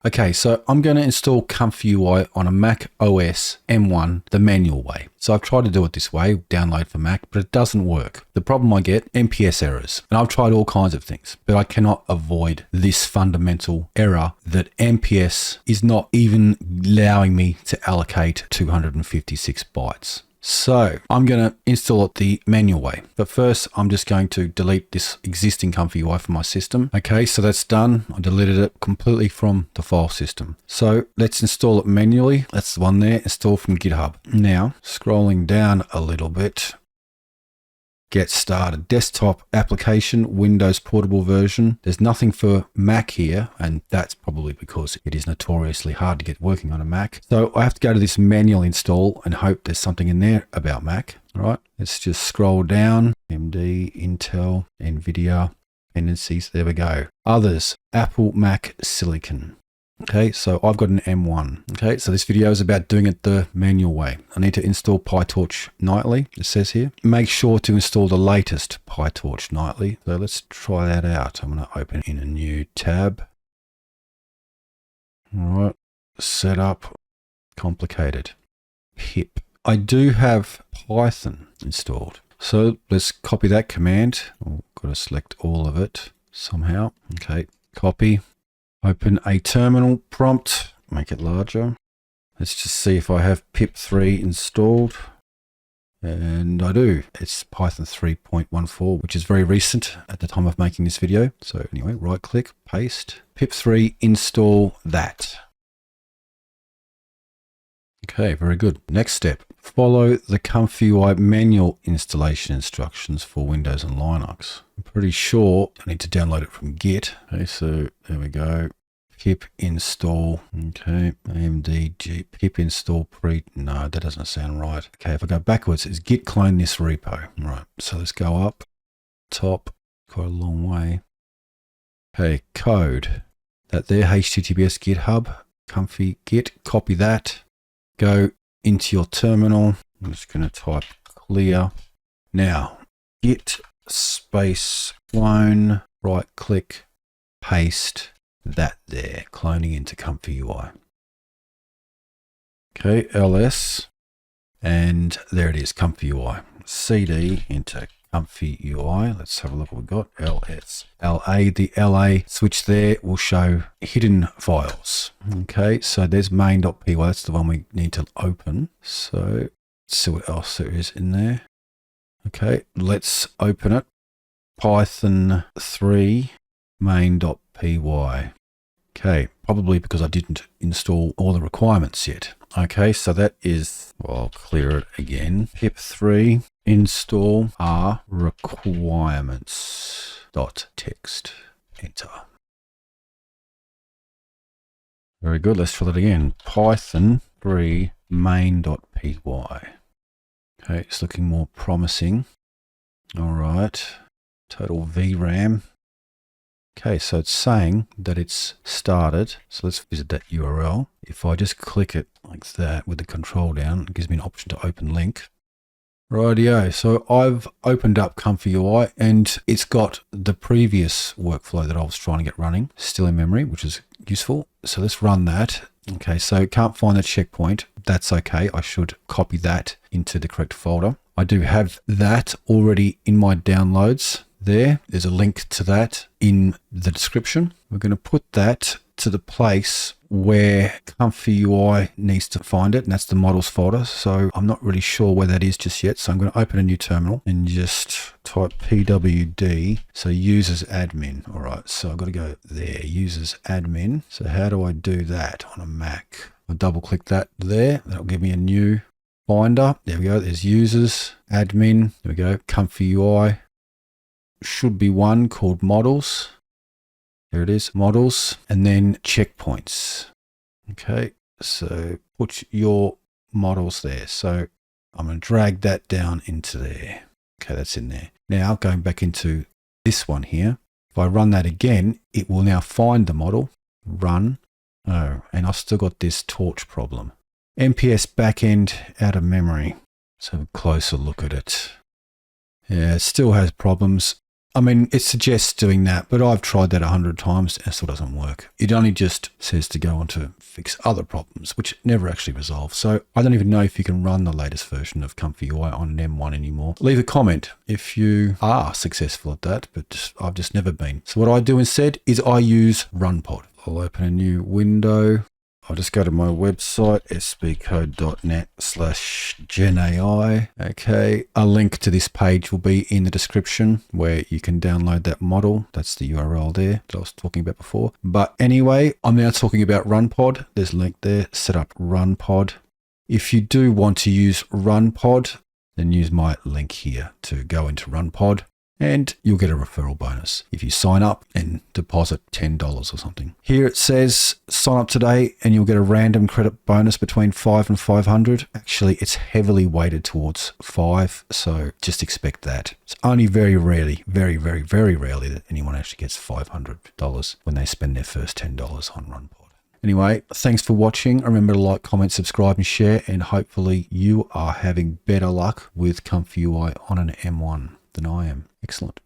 Okay, so I'm going to install ComfyUI on a macOS M1 the manual way. So I've tried to do it this way, download for Mac, but it doesn't work. The problem I get, NPS errors. And I've tried all kinds of things, but I cannot avoid this fundamental error that NPS is not even allowing me to allocate 256 bytes. So I'm going to install it the manual way. But first, I'm just going to delete this existing ComfyUI from my system. Okay, so that's done. I deleted it completely from the file system. So let's install it manually. That's the one there, install from GitHub. Now, scrolling down a little bit. Get started. Desktop application, Windows portable version. There's nothing for Mac here, and that's probably because it is notoriously hard to get working on a Mac. So I have to go to this manual install and hope there's something in there about Mac. All right, let's just scroll down. AMD, Intel, NVIDIA, dependencies. There we go. Others, Apple, Mac, Silicon. Okay, so I've got an M1. Okay, so this video is about doing it the manual way. I need to install PyTorch nightly, it says here. Make sure to install the latest PyTorch nightly. So let's try that out. I'm going to open in a new tab. All right, setup, complicated. Pip. I do have Python installed. So let's copy that command. Oh, got to select all of it somehow. Okay, copy. Open a terminal prompt, make it larger. Let's just see if I have pip3 installed. And I do. It's Python 3.14, which is very recent at the time of making this video. So anyway, right click, paste, pip3, install that. Okay, very good. Next step, follow the ComfyUI manual installation instructions for Windows and Linux. I'm pretty sure I need to download it from Git. Okay, so there we go. Pip install. Okay, AMD pip install no, that doesn't sound right. Okay, if I go backwards, it's git clone this repo. Right, so let's go up, top, quite a long way. Okay, code. That there, HTTPS GitHub, comfy git, copy that. Go into your terminal. I'm just going to type clear. Now, git space clone, right click, paste that there, cloning into ComfyUI. Okay, ls, and there it is, ComfyUI. cd into ComfyUI. Let's have a look what we've got. ls, la, the la switch there will show hidden files. Okay, so there's main.py, that's the one we need to open. So let's see what else there is in there. Okay, let's open it. Python 3 main.py. Okay, probably because I didn't install all the requirements yet. Okay, so that is, well, I'll clear it again. pip3 install r requirements.txt. Enter. Very good. Let's try that again. Python 3 main.py. Okay, it's looking more promising. All right. Total VRAM. Okay, so it's saying that it's started. So let's visit that URL. If I just click it like that with the control down, it gives me an option to open link. Rightio, so I've opened up ComfyUI and it's got the previous workflow that I was trying to get running still in memory, which is useful. So let's run that. Okay, so can't find the checkpoint. That's okay. I should copy that into the correct folder. I do have that already in my downloads. There's a link to that in the description. We're going to put that to the place where ComfyUI needs to find it, and that's the models folder. So I'm not really sure where that is just yet. So I'm going to open a new terminal and just type pwd. So users admin. All right, so I've got to go there, users admin. So how do I do that on a Mac? I'll double click that there. That'll give me a new finder. There we go. There's users admin. There we go. ComfyUI. Should be one called models. There it is, models, and then checkpoints. Okay, so put your models there. So I'm going to drag that down into there. Okay, that's in there. Now going back into this one here, if I run that again, it will now find the model, run. Oh, and I've still got this torch problem. NPS backend out of memory. Let's have a closer look at it. Yeah, it still has problems. I mean, it suggests doing that, but I've tried that 100 times and it still doesn't work. It only just says to go on to fix other problems, which never actually resolves. So I don't even know if you can run the latest version of ComfyUI on an M1 anymore. Leave a comment if you are successful at that, but I've just never been. So what I do instead is I use RunPod. I'll open a new window. I'll just go to my website, sbcode.net/genai. Okay, a link to this page will be in the description where you can download that model. That's the URL there that I was talking about before. But anyway, I'm now talking about RunPod. There's a link there, set up RunPod. If you do want to use RunPod, then use my link here to go into RunPod. And you'll get a referral bonus if you sign up and deposit $10 or something. Here it says sign up today and you'll get a random credit bonus between 5 and 500. Actually, it's heavily weighted towards 5, so just expect that. It's only very rarely, very rarely that anyone actually gets $500 when they spend their first $10 on RunPod. Anyway, thanks for watching. Remember to like, comment, subscribe and share, and hopefully you are having better luck with ComfyUI on an M1 than I am. Excellent.